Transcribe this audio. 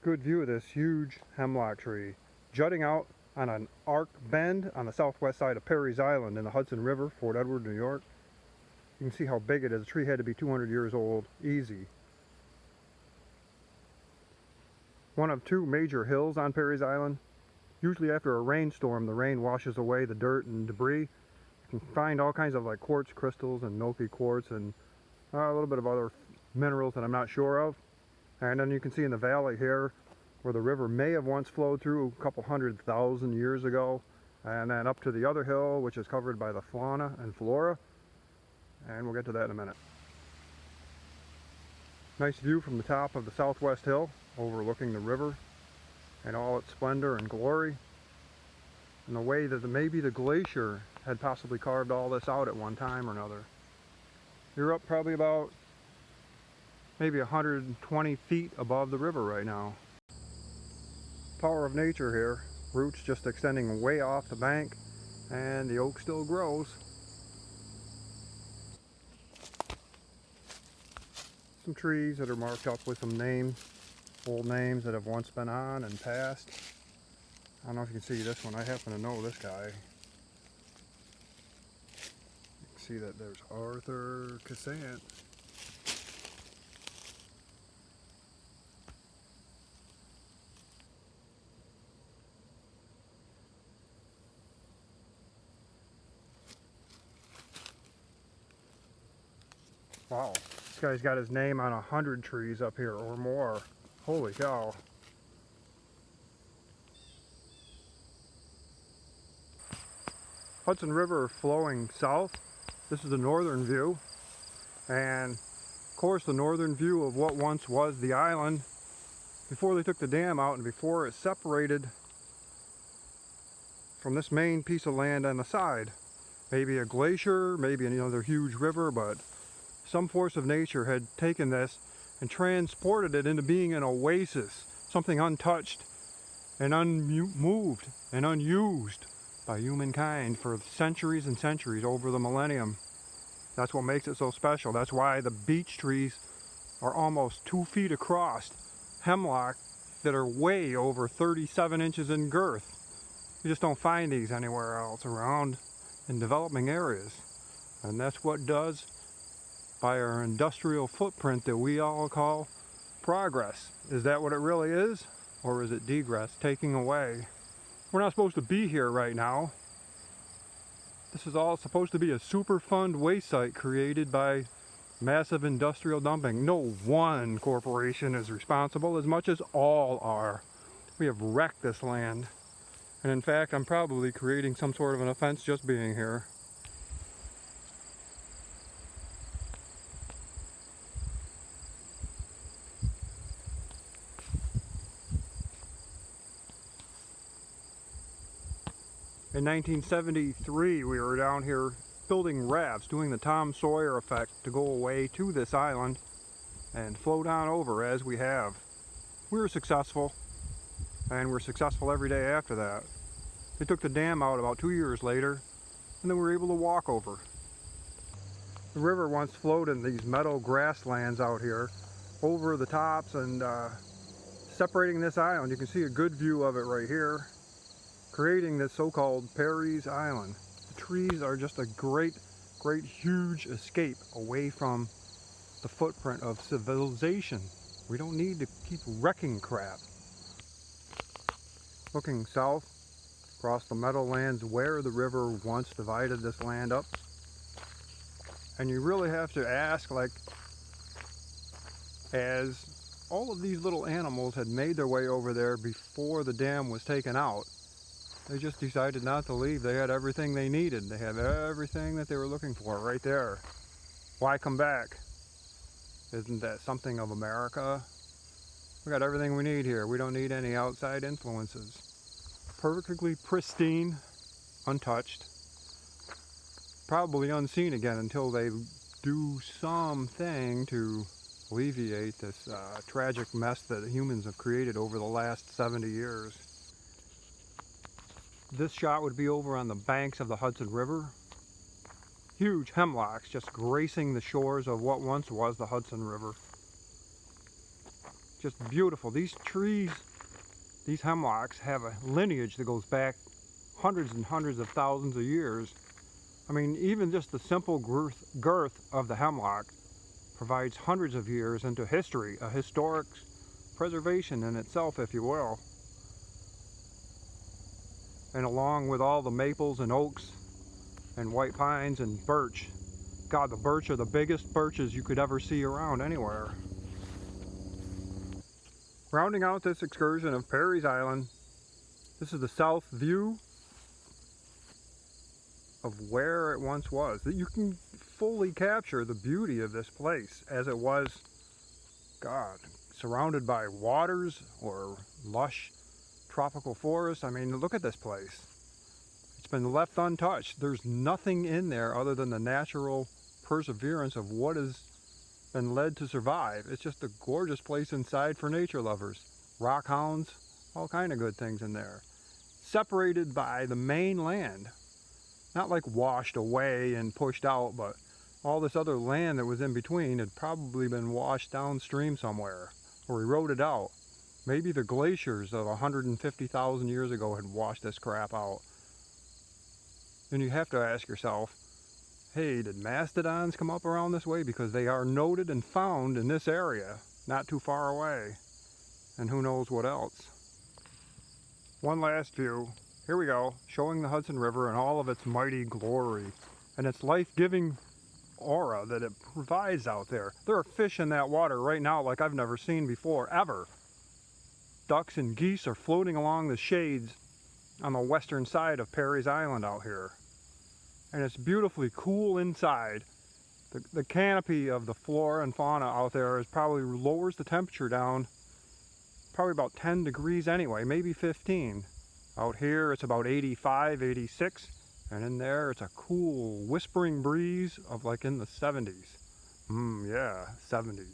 Good view of this huge hemlock tree jutting out on an arc bend on the southwest side of Perry's Island in the Hudson River, Fort Edward, New York. You can see how big it is. The tree had to be 200 years old, easy. One of two major hills on Perry's Island. Usually after a rainstorm, the rain washes away the dirt and debris. You can find all kinds of like quartz crystals and milky quartz and a little bit of other minerals that I'm not sure of. And then you can see in the valley here where the river may have once flowed through a couple 100,000 years ago, and then up to the other hill, which is covered by the fauna and flora, and we'll get to that in a minute. Nice view from the top of the southwest hill overlooking the river and all its splendor and glory, and the way that maybe the glacier had possibly carved all this out at one time or another. You're up probably about maybe 120 feet above the river right now. Power of nature here. Roots just extending way off the bank, and the oak still grows. Some trees that are marked up with some names, old names that have once been on and passed. I don't know if you can see this one. I happen to know this guy. You can see that there's Arthur Cassant. Wow, this guy's got his name on 100 trees up here or more. Holy cow. Hudson River flowing south. This is the northern view. And of course the northern view of what once was the island before they took the dam out and before it separated from this main piece of land on the side. Maybe a glacier, maybe another huge river, but some force of nature had taken this and transported it into being an oasis, something untouched and unmoved and unused by humankind for centuries and centuries over the millennium. That's what makes it so special. That's why the beech trees are almost 2 feet across, hemlock that are way over 37 inches in girth. You just don't find these anywhere else around in developing areas. And that's what does by our industrial footprint that we all call progress. Is that what it really is? Or is it degress, taking away? We're not supposed to be here right now. This is all supposed to be a Superfund waste site created by massive industrial dumping. No one corporation is responsible as much as all are. We have wrecked this land. And in fact, I'm probably creating some sort of an offense just being here. In 1973, we were down here building rafts, doing the Tom Sawyer effect to go away to this island and float on over as we have. We were successful, and we're successful every day after that. They took the dam out about 2 years later, and then we were able to walk over. The river once flowed in these meadow grasslands out here, over the tops and separating this island. You can see a good view of it right here, creating this so-called Perry's Island. The trees are just a great, huge escape away from the footprint of civilization. We don't need to keep wrecking crap. Looking south, across the meadowlands where the river once divided this land up. And you really have to ask, like, as all of these little animals had made their way over there before the dam was taken out, they just decided not to leave. They had everything they needed. They had everything that they were looking for right there. Why come back? Isn't that something of America? We got everything we need here. We don't need any outside influences. Perfectly pristine, untouched. Probably unseen again until they do something to alleviate this tragic mess that humans have created over the last 70 years. This shot would be over on the banks of the Hudson River. Huge hemlocks just gracing the shores of what once was the Hudson River. Just beautiful. These trees, these hemlocks, have a lineage that goes back hundreds and hundreds of thousands of years. I mean, even just the simple girth of the hemlock provides hundreds of years into history, a historic preservation in itself, if you will. And along with all the maples and oaks and white pines and birch, God, the birch are the biggest birches you could ever see around anywhere. Rounding out this excursion of Perry's Island, this is the south view of where it once was. That you can fully capture the beauty of this place as it was, God, surrounded by waters or lush tropical forests. I mean, look at this place. It's been left untouched. There's nothing in there other than the natural perseverance of what has been led to survive. It's just a gorgeous place inside for nature lovers. Rock hounds, all kind of good things in there. Separated by the main land. Not like washed away and pushed out, but all this other land that was in between had probably been washed downstream somewhere or eroded out. Maybe the glaciers of 150,000 years ago had washed this crap out. Then you have to ask yourself, hey, did mastodons come up around this way? Because they are noted and found in this area, not too far away. And who knows what else. One last view. Here we go, showing the Hudson River in all of its mighty glory and its life-giving aura that it provides out there. There are fish in that water right now like I've never seen before, ever. Ducks and geese are floating along the shades on the western side of Perry's Island out here. And it's beautifully cool inside. The canopy of the flora and fauna out there is probably lowers the temperature down probably about 10 degrees anyway, maybe 15. Out here it's about 85, 86, and in there it's a cool whispering breeze of like in the 70s. Yeah, 70s.